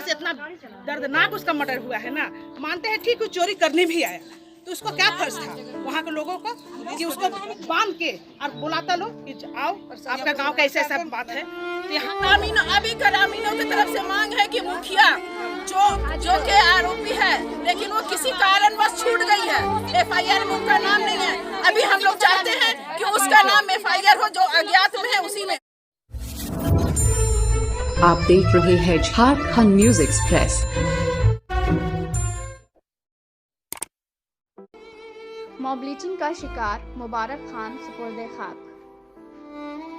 से इतना दर्दनाक उसका मर्डर हुआ है ना। मानते हैं ठीक, चोरी करने भी आया, तो उसको क्या फर्ज था वहाँ के लोगों को कि उसको बांध के और बुलाता लो कि आओ आपका गांव का ऐसा ऐसा बात है। तो यहाँ ग्रामीण अभी ग्रामीणों की तरफ से मांग है कि मुखिया जो के आरोपी है, लेकिन वो किसी कारणवश छूट गई है, FIR में उनका नाम नहीं है। अभी हम लोग चाहते हैं कि उसका नाम FIR हो, जो अज्ञात में है उसी में। आप देख रहे हैं Jharkhand news express. Mob lynching का शिकार मुबारक खान सुपुर्दे खाक।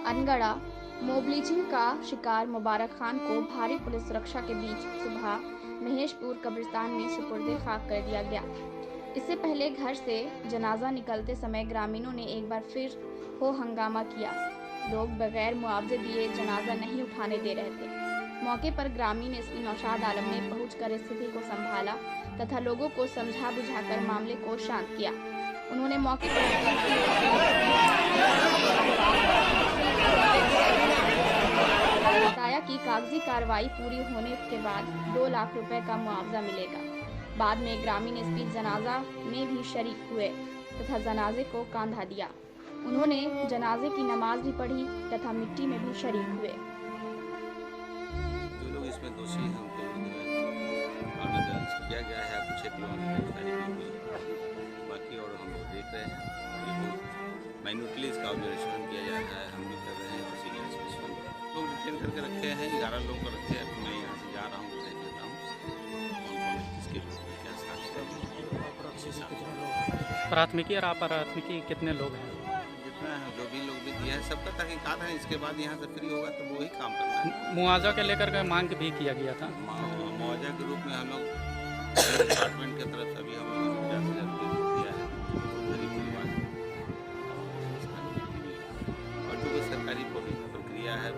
अनगढ़ा मॉब लिंचिंग का शिकार मुबारक खान को भारी पुलिस सुरक्षा के बीच सुबह महेशपुर कब्रिस्तान में सुपुर्दे खाक कर दिया गया। इससे पहले घर से जनाजा निकलते समय ग्रामीणों ने एक बार फिर हो हंगामा किया। लोग बगैर मुआवजे दिए जनाजा नहीं उठाने दे रहे थे। मौके पर ग्रामीण एसपी नौशाद आलम ने पहुंचकर स्थिति को संभाला तथा लोगों को समझा बुझाकर मामले को शांत किया। उन्होंने मौके पर बताया कि कागजी कार्रवाई पूरी होने के बाद 2 लाख रुपए का मुआवजा मिलेगा। बाद में ग्रामीण एसपी जनाजा में भी शरीक हुए तथा जनाजे को कांधा दिया। उन्होंने जनाजे की नमाज भी पढ़ी तथा मिट्टी में भी शरीक हुए। जो लोग इसमें दोषी हैं उनके मामला दर्ज किया गया है, कुछ एक लोगों ने गिरफ्तारी की हुई, बाकी और हम लोग देख रहे हैं। माइन्यूटली इसका ऑब्जर्वेशन किया जा रहा है, हम भी कर रहे हैं और सीनियर स्पेशल लोग डिटेन करके रखे हैं, 11 लोग को रखे हैं। मैं यहाँ से जा रहा हूँ, देख लेता हूँ कौन कौन किसके क्या साक्ष्य। प्राथमिकी और अप्राथमिकी कितने लोग हैं? जितना है जो भी लोग भी दिया है सबका तहकीकात है। इसके बाद यहाँ से फ्री होगा तो वही काम करना है। मुआवजा के लेकर के मांग भी किया गया था। मुआवजा के रूप में हम लोग डिपार्टमेंट की तरफ से अभी हम लोग 50,000 दिया है गरीब परिवार और जो सरकारी प्रक्रिया है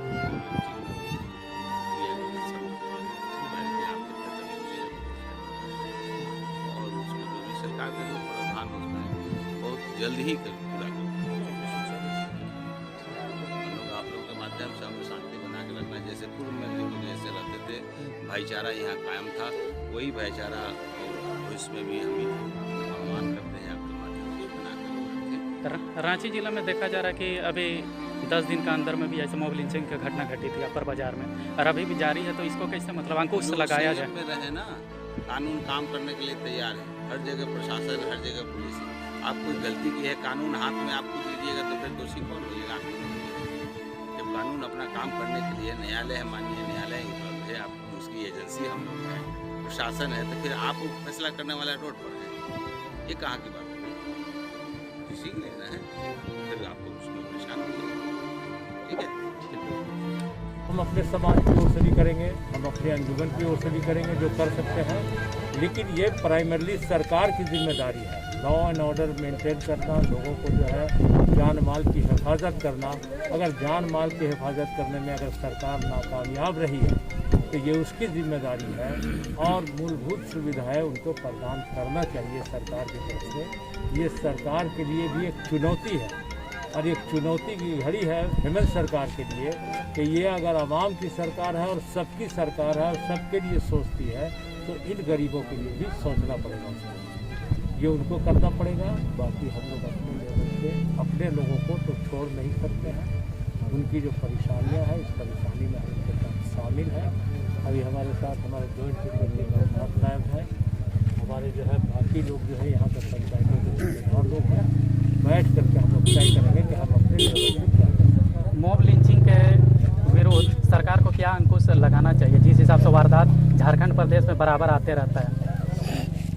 और उसमें जो भी सरकार के जो प्रावधान उसमें बहुत जल्द ही पूरा आप लोगों के माध्यम से हमें शांति बना के रखना। जैसे पूर्व में लोग जैसे रहते थे, भाईचारा यहाँ कायम था, वही भाईचारा और इसमें भी हम आह्वान करते हैं आपके माध्यम से बना के रखें। रांची जिला में देखा जा रहा है कि अभी 10 दिन का अंदर में भी ऐसे मॉब लिंचिंग की घटना घटी थी अपर बाजार में, और अभी भी जारी है। तो इसको कैसे मतलब अंकुश लगाया जाए? रहे ना, कानून काम करने के लिए तैयार है। हर जगह प्रशासन, हर जगह पुलिस। आप कोई गलती की है, कानून हाथ में आपको दीजिएगा तो फिर दोषी कौन होगा? जब कानून अपना काम करने के लिए न्यायालय है, माननीय न्यायालय उपलब्ध है, आप उसकी एजेंसी हम लोग हैं, प्रशासन है, तो फिर आप फैसला करने वाला रोड पर है। ये कहाँ की बात है? किसी के लेना है फिर आपको उसमें परेशान होंगे। ठीक है, हम अपने समाज की ओर से भी करेंगे, हम अपने अंजुमन की ओर से भी करेंगे जो कर सकते हैं, लेकिन ये प्राइमरली सरकार की जिम्मेदारी है। लॉ एंड ऑर्डर मेंटेन करना, लोगों को जो है जान माल की हिफाजत करना। अगर जान माल की हिफाजत करने में अगर सरकार नाकामयाब रही है तो ये उसकी जिम्मेदारी है और मूलभूत सुविधाएं उनको प्रदान करना चाहिए सरकार की तरफ से। ये सरकार के लिए भी एक चुनौती है और एक चुनौती की घड़ी है हेमंत सरकार के लिए कि ये अगर आवाम की सरकार है और सबकी सरकार है और सबके लिए सोचती है तो इन गरीबों के लिए भी सोचना पड़ेगा। ये उनको करना पड़ेगा। बाकी हम लोग अपने लेवल पे अपने लोगों को तो छोड़ नहीं सकते हैं। उनकी जो परेशानियां हैं, इस परेशानी में हम उनके साथ शामिल हैं। अभी हमारे साथ हमारे जॉइंट सेक्रेटरी नौशाद साहब हैं, हमारे जो है बाकी लोग जो है यहाँ पर पंचायतों के और लोग हैं। बैठ करके हम लोग तय करेंगे कि हम अपने लेवल पे क्या करें। मॉब लिंचिंग के विरोध सरकार को क्या अंकुश लगाना चाहिए, जिस हिसाब से वारदात झारखंड प्रदेश में बराबर आते रहता है?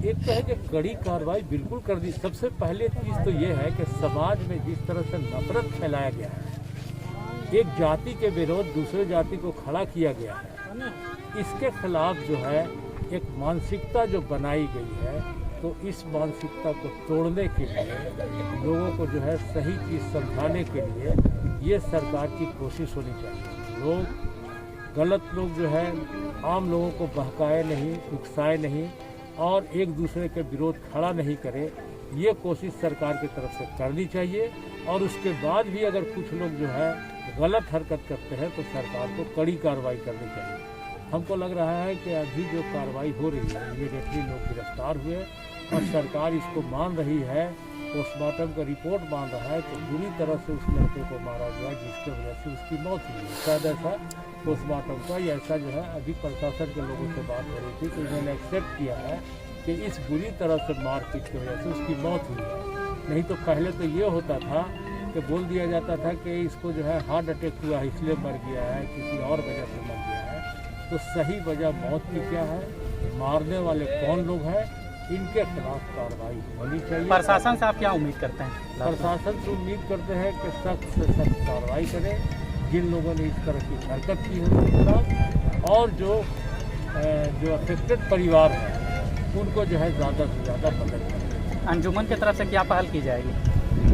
एक तो है कि कड़ी कार्रवाई बिल्कुल कर दी। सबसे पहले चीज़ तो ये है कि समाज में जिस तरह से नफरत फैलाया गया है, एक जाति के विरोध दूसरे जाति को खड़ा किया गया है, इसके खिलाफ जो है एक मानसिकता जो बनाई गई है, तो इस मानसिकता को तोड़ने के लिए, लोगों को जो है सही चीज़ समझाने के लिए ये सरकार की कोशिश होनी चाहिए। गलत लोग जो है आम लोगों को बहकाए नहीं, उकसाए नहीं और एक दूसरे के विरोध खड़ा नहीं करे। ये कोशिश सरकार की तरफ से करनी चाहिए और उसके बाद भी अगर कुछ लोग जो है गलत हरकत करते हैं तो सरकार को कड़ी कार्रवाई करनी चाहिए। हमको लग रहा है कि अभी जो कार्रवाई हो रही है, इमीडिएटली लोग गिरफ्तार हुए और सरकार इसको मान रही है, पोस्टमार्टम का रिपोर्ट मान रहा है कि बुरी तरह से उस लड़के को मारा गया जिसकी वजह से उसकी मौत हुई है। शायद ऐसा पोस्टमार्टम का या ऐसा जो है अभी प्रशासन के लोगों से बात हो रही थी तो उन्होंने एक्सेप्ट किया है कि इस बुरी तरह से मारपीट की वजह से उसकी मौत हुई है। नहीं तो पहले तो ये होता था कि बोल दिया जाता था कि इसको जो है हार्ट अटैक हुआ है इसलिए मर गया है, किसी और वजह से मर गया है। तो सही वजह मौत की क्या है, मारने वाले कौन लोग हैं, इनके खिलाफ कार्रवाई होनी चाहिए। प्रशासन से आप क्या उम्मीद करते हैं? प्रशासन से उम्मीद करते हैं कि सख्त से सख्त कार्रवाई करें जिन लोगों ने इस तरह की हरकत की है उनके खिलाफ, और जो अफेक्टेड परिवार हैं उनको जो है ज़्यादा से ज़्यादा मदद करें। अंजुमन की तरफ से क्या पहल की जाएगी?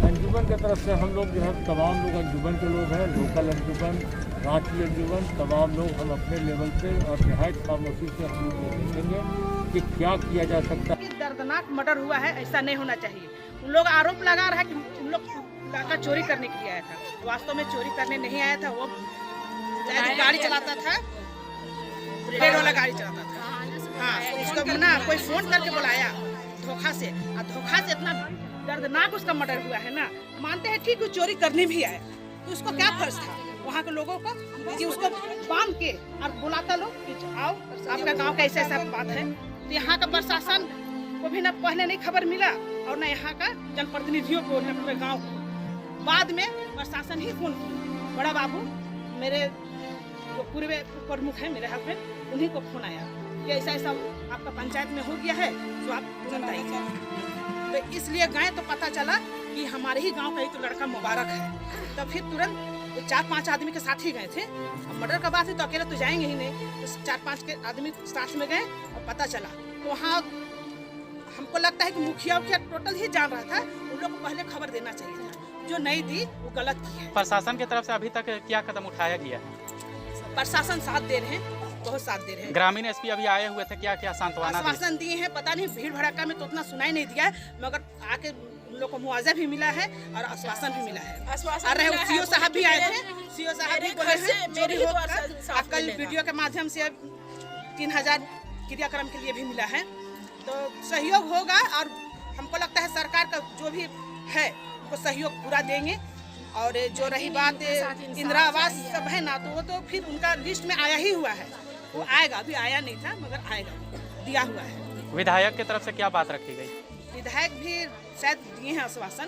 अंजुमन की तरफ से हम लोग जो है तमाम लोग अंजुमन के लोग हैं, लोकल अंजुमन, रांची अंजुमन, तमाम लोग हम अपने लेवल पे और नहायत खामोशी से हम लोग देखेंगे कि क्या किया जा सकता है। दर्दनाक मर्डर हुआ है, ऐसा नहीं होना चाहिए। उन लोग आरोप लगा रहा है कि उन लोग लड़का चोरी करने के लिए आया था, वास्तव में चोरी करने नहीं आया था। वो गाड़ी चलाता था, रेड वाला गाड़ी चलाता था। हाँ, उसको ना कोई फोन करके बुलाया धोखा से, और धोखा से इतना दर्दनाक उसका मर्डर हुआ है ना। मानते हैं ठीक, वो चोरी करने भी आया, तो उसको क्या फर्ज था वहाँ के लोगों को कि उसको बांध के और बुलाता लो कि आओ आपका गांव का ऐसा ऐसा बात है। तो यहाँ का प्रशासन को भी ना पहले नहीं खबर मिला और ना यहाँ का जनप्रतिनिधियों को, न पूरे गाँव को। बाद में प्रशासन ही फोन किया, बड़ा बाबू मेरे जो पूर्व प्रमुख है मेरे हस्बैंड, उन्हीं को फोन आया कि ऐसा ऐसा आपका पंचायत में हो गया है, तो आप तुरंत आइए। तो इसलिए गए तो पता चला कि हमारे ही गांव का एक लड़का मुबारक है। तो फिर तुरंत 4-5 आदमी के साथ ही गए थे। अब मर्डर का बात है तो अकेले तो जाएंगे ही नहीं, तो 4-5 के आदमी साथ में गए और पता चला। तो वहाँ हमको लगता है कि मुखिया टोटल ही जान रहा था, उन लोग को पहले खबर देना चाहिए था, जो नहीं दी वो गलत की है। प्रशासन की तरफ से अभी तक क्या कदम उठाया गया है? प्रशासन साथ दे रहे हैं, बहुत साथ दे रहे हैं। ग्रामीण एसपी अभी आए हुए थे, क्या क्या सांत्वना आश्वासन दिए हैं, पता नहीं भीड़ भड़का में तो उतना सुनाई नहीं दिया है, मगर आके उन लोग को मुआवजा भी मिला है और आश्वासन भी मिला है। और सीओ साहब भी आए थे, सीओ साहब भी बोले हैं चोरी होगा। कल वीडियो के माध्यम से 3000 क्रियाक्रम के लिए भी मिला है, तो सहयोग होगा। और हमको लगता है सरकार का जो भी है उनको सहयोग पूरा देंगे। और जो रही बात इंदिरा आवास सब है ना, तो वो तो फिर उनका लिस्ट में आया ही हुआ है, वो आएगा, अभी आया नहीं था मगर आएगा, दिया हुआ है। विधायक की तरफ से क्या बात रखी गई? विधायक भी शायद दिए हैं आश्वासन,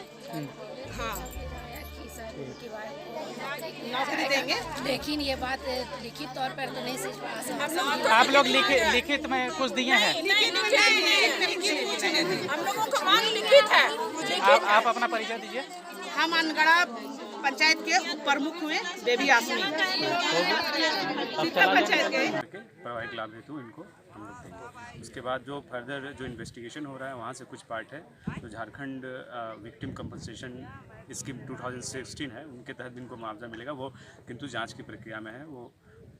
हाँ नौकरी देंगे, लेकिन ये बात लिखित तौर पर तो नहीं सिर्फ आप लोग लिखित में कुछ दिए हैं? हम लोगों को मांग लिखित है। आप अपना परिचय दीजिए। हम अनगढ़ा पंचायत के उप प्रमुख हुए बेबी आसमी पंचायत के प्रवाहिक लाभ हेतु इनको हम लोग देंगे। उसके बाद जो फर्दर जो इन्वेस्टिगेशन हो रहा है वहाँ से कुछ पार्ट है जो झारखंड विक्टिम कंपनसेशन स्कीम 2016 है, उनके तहत भी इनको मुआवजा मिलेगा। वो किंतु जांच की प्रक्रिया में है, वो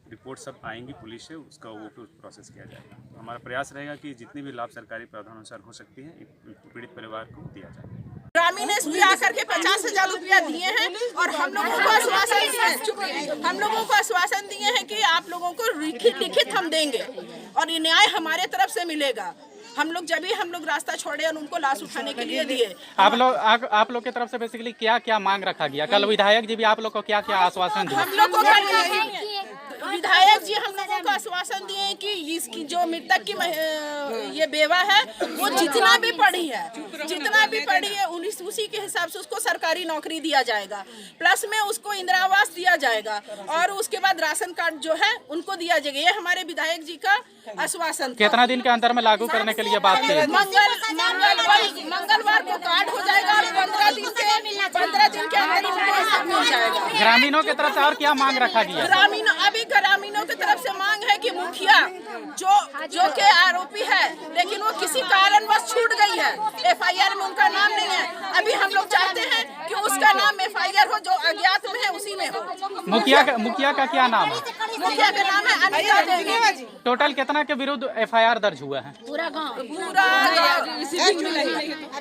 रिपोर्ट सब आएंगी पुलिस से, उसका वो प्रोसेस किया जाएगा। तो हमारा प्रयास रहेगा कि जितनी भी लाभ सरकारी प्रावधानानुसार हो सकती है पीड़ित परिवार को दिया जाए। ग्रामीण एसपी आकर के 50,000 रुपया दिए हैं और हम लोगों को आश्वासन दिए हैं कि आप लोगों को लिखित हम देंगे और ये न्याय हमारे तरफ से मिलेगा। हम लोग जब भी हम लोग रास्ता छोड़े और उनको लाश उठाने के लिए दिए। आप लोग की तरफ से बेसिकली क्या क्या मांग रखा गया? कल विधायक जी भी आप लोग को क्या क्या आश्वासन दिए? हम लोग को विधायक जी हम लोगों को आश्वासन दिए कि इसकी जो मृतक की ये बेवा है वो जितना भी पढ़ी है उसी के हिसाब से उसको सरकारी नौकरी दिया जाएगा, प्लस में उसको इंदिरा आवास दिया जाएगा और उसके बाद राशन कार्ड जो है उनको दिया जाएगा। ये हमारे विधायक जी का आश्वासन। कितना दिन के अंदर में लागू करने के लिए बात की? मंगलवार को कार्ड हो जाएगा और 15 दिन के अंदर उनको मिल जाएगा। ग्रामीणों की तरफ से और क्या मांग रखा गया? ग्रामीणों की तरफ से मांग है कि मुखिया जो के आरोपी है लेकिन वो किसी कारणवश छूट गई है, FIR में उनका नाम नहीं है। अभी हम लोग चाहते हैं कि उसका नाम FIR हो, जो अज्ञात में है है उसी में हो। मुखिया का क्या नाम है? मुखिया का नाम है अनिता देवी। टोटल कितना के विरुद्ध FIR दर्ज हुआ है? पूरा गांव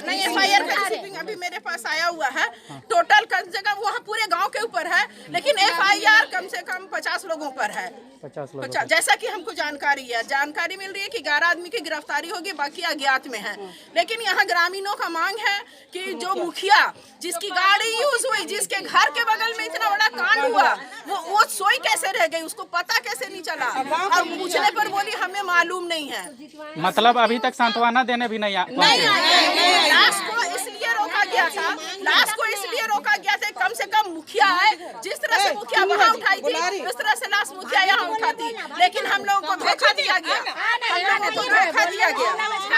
नहीं FIR का रिसीविंग अभी मेरे पास आया हुआ है। टोटल कम से कम वहाँ पूरे गांव के ऊपर है, लेकिन FIR कम से कम 50 लोगों पर है। 50 लोग। जैसा कि हमको जानकारी मिल रही है कि 11 आदमी की गिरफ्तारी होगी, बाकी अज्ञात में है। लेकिन यहाँ ग्रामीणों का मांग है कि जो मुखिया जिसकी गाड़ी यूज हुई, जिसके घर के बगल में इतना बड़ा कांड हुआ, वो सोई कैसे रह गई, उसको पता कैसे नहीं चला? और पूछने पर बोली हमें मालूम नहीं है। मतलब अभी तक सांत्वना देने भी नहीं लाश को इसलिए रोका गया था, कम से कम मुखिया है। जिस तरह से मुखिया वहाँ उठाई थी, उस तरह से लाश मुखिया यहाँ उठाती, लेकिन हम लोगों को धोखा दिया गया।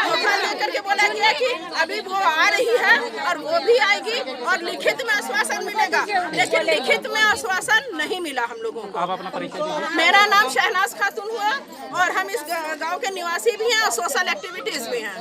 धोखा देकर के बोला गया कि अभी वो आ रही है और वो भी आएगी और लिखित में आश्वासन मिलेगा, लेकिन लिखित में आश्वासन नहीं मिला हम लोगों को। आप अपना परिचय दीजिए। मेरा नाम शहनाज खातून हुआ और हम इस गांव के निवासी भी हैं और सोशल एक्टिविटीज भी हैं।